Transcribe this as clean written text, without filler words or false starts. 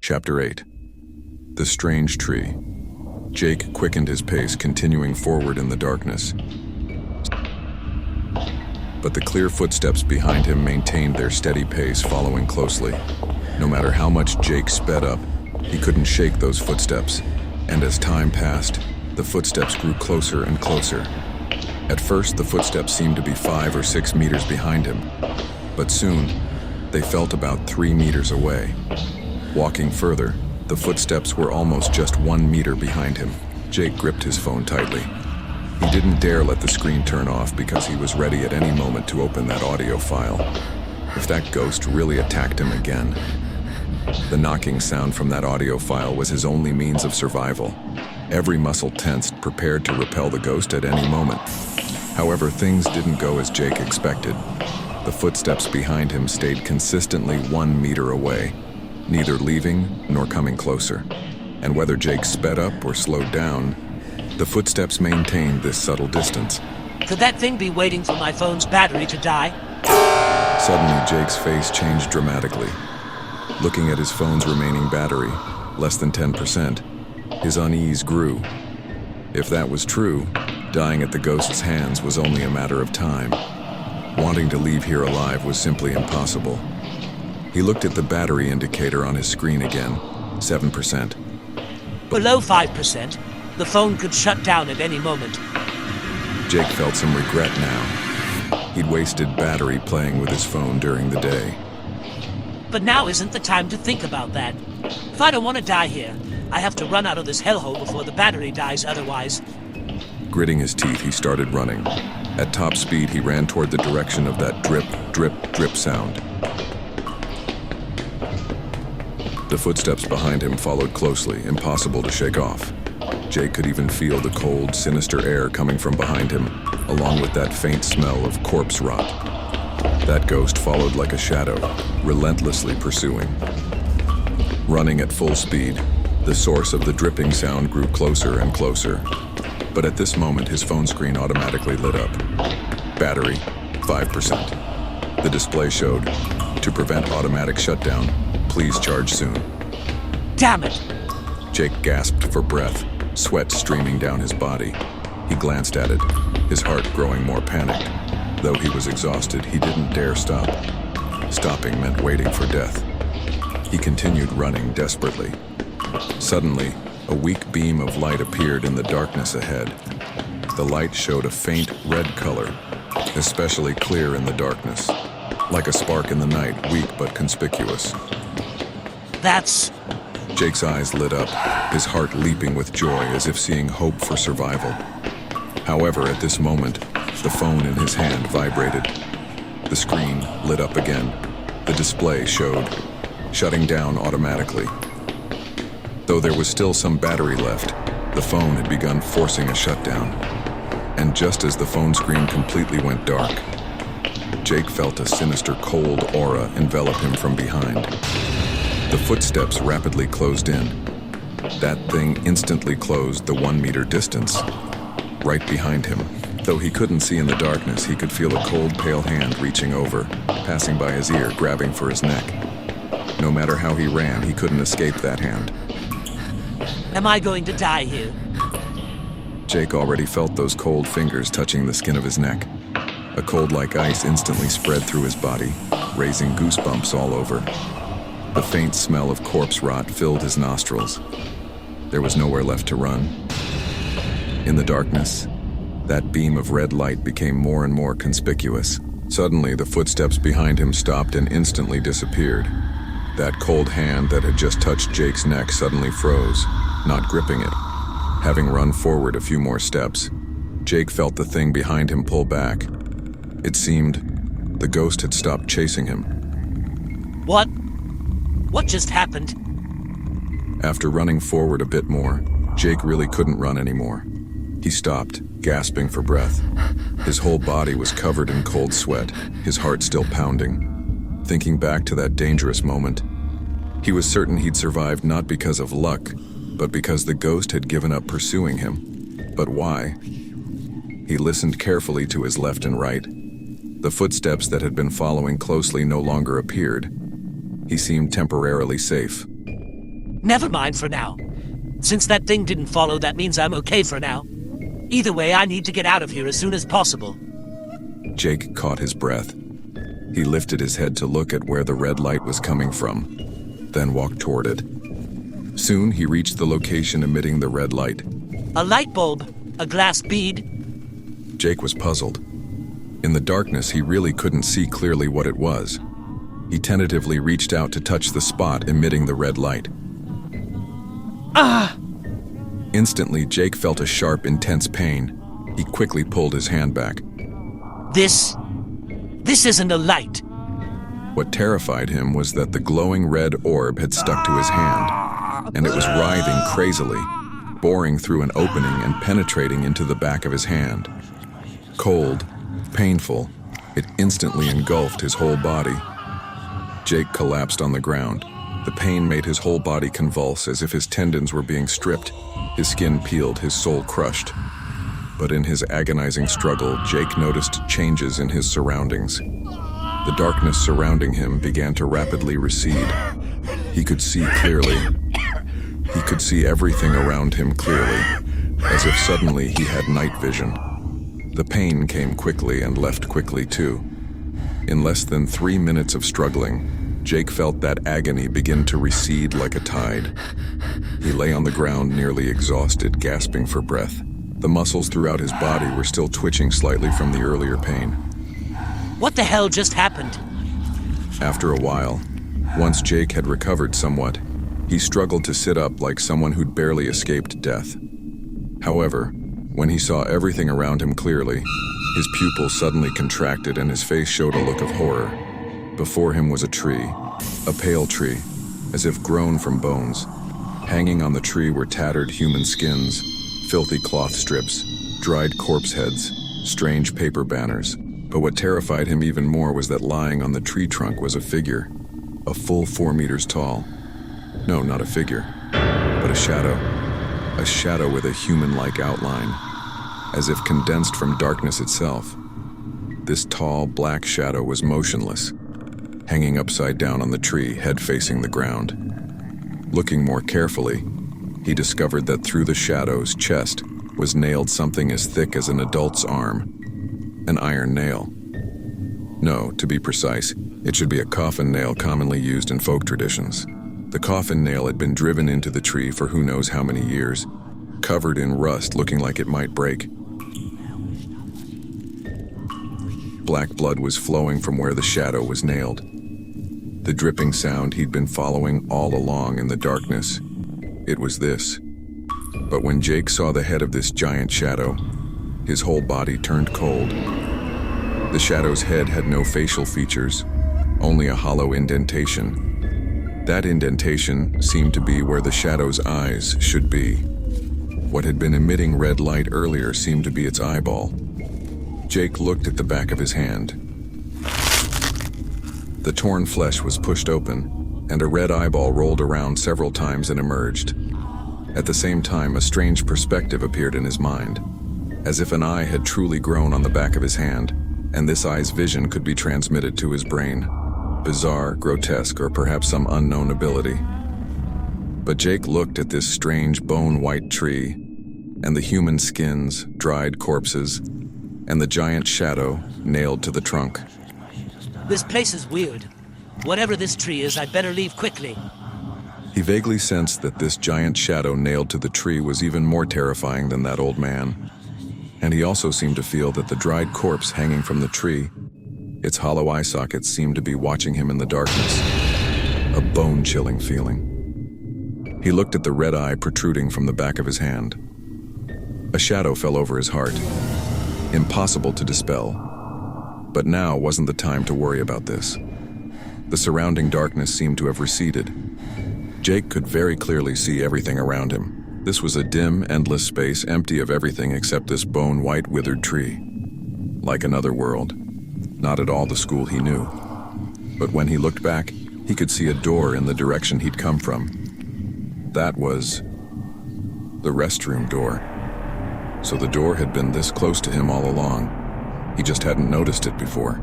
Chapter 8. The Strange Tree. Jake quickened his pace, continuing forward in the darkness. But the clear footsteps behind him maintained their steady pace, following closely. No matter how much Jake sped up, he couldn't shake those footsteps, and as time passed, the footsteps grew closer and closer. At first, the footsteps seemed to be 5 or 6 meters behind him, but soon, they felt about 3 meters away. Walking further, the footsteps were almost just 1 meter behind him. Jake gripped his phone tightly. He didn't dare let the screen turn off because he was ready at any moment to open that audio file. If that ghost really attacked him again. The knocking sound from that audio file was his only means of survival. Every muscle tensed, prepared to repel the ghost at any moment. However, things didn't go as Jake expected. The footsteps behind him stayed consistently 1 meter away, neither leaving nor coming closer. And whether Jake sped up or slowed down, the footsteps maintained this subtle distance. Could that thing be waiting for my phone's battery to die? Suddenly, Jake's face changed dramatically. Looking at his phone's remaining battery, less than 10%, his unease grew. If that was true, dying at the ghost's hands was only a matter of time. Wanting to leave here alive was simply impossible. He looked at the battery indicator on his screen again, 7%. Below 5%, the phone could shut down at any moment. Jake felt some regret now. He'd wasted battery playing with his phone during the day. But now isn't the time to think about that. If I don't want to die here, I have to run out of this hellhole before the battery dies otherwise. Gritting his teeth, he started running. At top speed, he ran toward the direction of that drip, drip, drip sound. The footsteps behind him followed closely, impossible to shake off. Jake could even feel the cold, sinister air coming from behind him, along with that faint smell of corpse rot. That ghost followed like a shadow, relentlessly pursuing. Running at full speed, the source of the dripping sound grew closer and closer. But at this moment, his phone screen automatically lit up. Battery, 5%. The display showed, "To prevent automatic shutdown, please charge soon." Damn it! Jake gasped for breath, sweat streaming down his body. He glanced at it, his heart growing more panicked. Though he was exhausted, he didn't dare stop. Stopping meant waiting for death. He continued running desperately. Suddenly, a weak beam of light appeared in the darkness ahead. The light showed a faint red color, especially clear in the darkness. Like a spark in the night, weak but conspicuous. That's... Jake's eyes lit up, his heart leaping with joy as if seeing hope for survival. However, at this moment, the phone in his hand vibrated. The screen lit up again. The display showed, shutting down automatically. Though there was still some battery left, the phone had begun forcing a shutdown. And just as the phone screen completely went dark, Jake felt a sinister cold aura envelop him from behind. The footsteps rapidly closed in. That thing instantly closed the 1 meter distance. Right behind him. Though he couldn't see in the darkness, he could feel a cold, pale hand reaching over, passing by his ear, grabbing for his neck. No matter how he ran, he couldn't escape that hand. Am I going to die here? Jake already felt those cold fingers touching the skin of his neck. A cold like ice instantly spread through his body, raising goosebumps all over. The faint smell of corpse rot filled his nostrils. There was nowhere left to run. In the darkness, that beam of red light became more and more conspicuous. Suddenly, the footsteps behind him stopped and instantly disappeared. That cold hand that had just touched Jake's neck suddenly froze, not gripping it. Having run forward a few more steps, Jake felt the thing behind him pull back. It seemed the ghost had stopped chasing him. What? What just happened? After running forward a bit more, Jake really couldn't run anymore. He stopped, gasping for breath. His whole body was covered in cold sweat, his heart still pounding. Thinking back to that dangerous moment, he was certain he'd survived not because of luck, but because the ghost had given up pursuing him. But why? He listened carefully to his left and right. The footsteps that had been following closely no longer appeared. He seemed temporarily safe. Never mind for now. Since that thing didn't follow, that means I'm okay for now. Either way, I need to get out of here as soon as possible. Jake caught his breath. He lifted his head to look at where the red light was coming from, then walked toward it. Soon he reached the location emitting the red light. A light bulb? A glass bead? Jake was puzzled. In the darkness, he really couldn't see clearly what it was. He tentatively reached out to touch the spot emitting the red light. Ah! Instantly, Jake felt a sharp, intense pain. He quickly pulled his hand back. This isn't a light. What terrified him was that the glowing red orb had stuck to his hand, and it was writhing crazily, boring through an opening and penetrating into the back of his hand. Cold, painful, it instantly engulfed his whole body. Jake collapsed on the ground. The pain made his whole body convulse as if his tendons were being stripped. His skin peeled, his soul crushed. But in his agonizing struggle, Jake noticed changes in his surroundings. The darkness surrounding him began to rapidly recede. He could see clearly. He could see everything around him clearly, as if suddenly he had night vision. The pain came quickly and left quickly too. In less than 3 minutes of struggling, Jake felt that agony begin to recede like a tide. He lay on the ground nearly exhausted, gasping for breath. The muscles throughout his body were still twitching slightly from the earlier pain. What the hell just happened? After a while, once Jake had recovered somewhat, he struggled to sit up like someone who'd barely escaped death. However, when he saw everything around him clearly, his pupils suddenly contracted and his face showed a look of horror. Before him was a tree, a pale tree, as if grown from bones. Hanging on the tree were tattered human skins, filthy cloth strips, dried corpse heads, strange paper banners. But what terrified him even more was that lying on the tree trunk was a figure, a full 4 meters tall. No, not a figure, but a shadow with a human-like outline, as if condensed from darkness itself. This tall, black shadow was motionless, hanging upside down on the tree, head facing the ground. Looking more carefully, he discovered that through the shadow's chest was nailed something as thick as an adult's arm, an iron nail. No, to be precise, it should be a coffin nail commonly used in folk traditions. The coffin nail had been driven into the tree for who knows how many years, covered in rust looking like it might break. Black blood was flowing from where the shadow was nailed. The dripping sound he'd been following all along in the darkness. It was this. But when Jake saw the head of this giant shadow, his whole body turned cold. The shadow's head had no facial features, only a hollow indentation. That indentation seemed to be where the shadow's eyes should be. What had been emitting red light earlier seemed to be its eyeball. Jake looked at the back of his hand. The torn flesh was pushed open, and a red eyeball rolled around several times and emerged. At the same time, a strange perspective appeared in his mind, as if an eye had truly grown on the back of his hand, and this eye's vision could be transmitted to his brain. Bizarre, grotesque, or perhaps some unknown ability. But Jake looked at this strange bone-white tree, and the human skins, dried corpses, and the giant shadow nailed to the trunk. This place is weird. Whatever this tree is, I'd better leave quickly. He vaguely sensed that this giant shadow nailed to the tree was even more terrifying than that old man. And he also seemed to feel that the dried corpse hanging from the tree, its hollow eye sockets seemed to be watching him in the darkness. A bone-chilling feeling. He looked at the red eye protruding from the back of his hand. A shadow fell over his heart. Impossible to dispel. But now wasn't the time to worry about this. The surrounding darkness seemed to have receded. Jake could very clearly see everything around him. This was a dim, endless space empty of everything except this bone-white, withered tree. Like another world. Not at all the school he knew. But when he looked back, he could see a door in the direction he'd come from. That was the restroom door. So the door had been this close to him all along. He just hadn't noticed it before.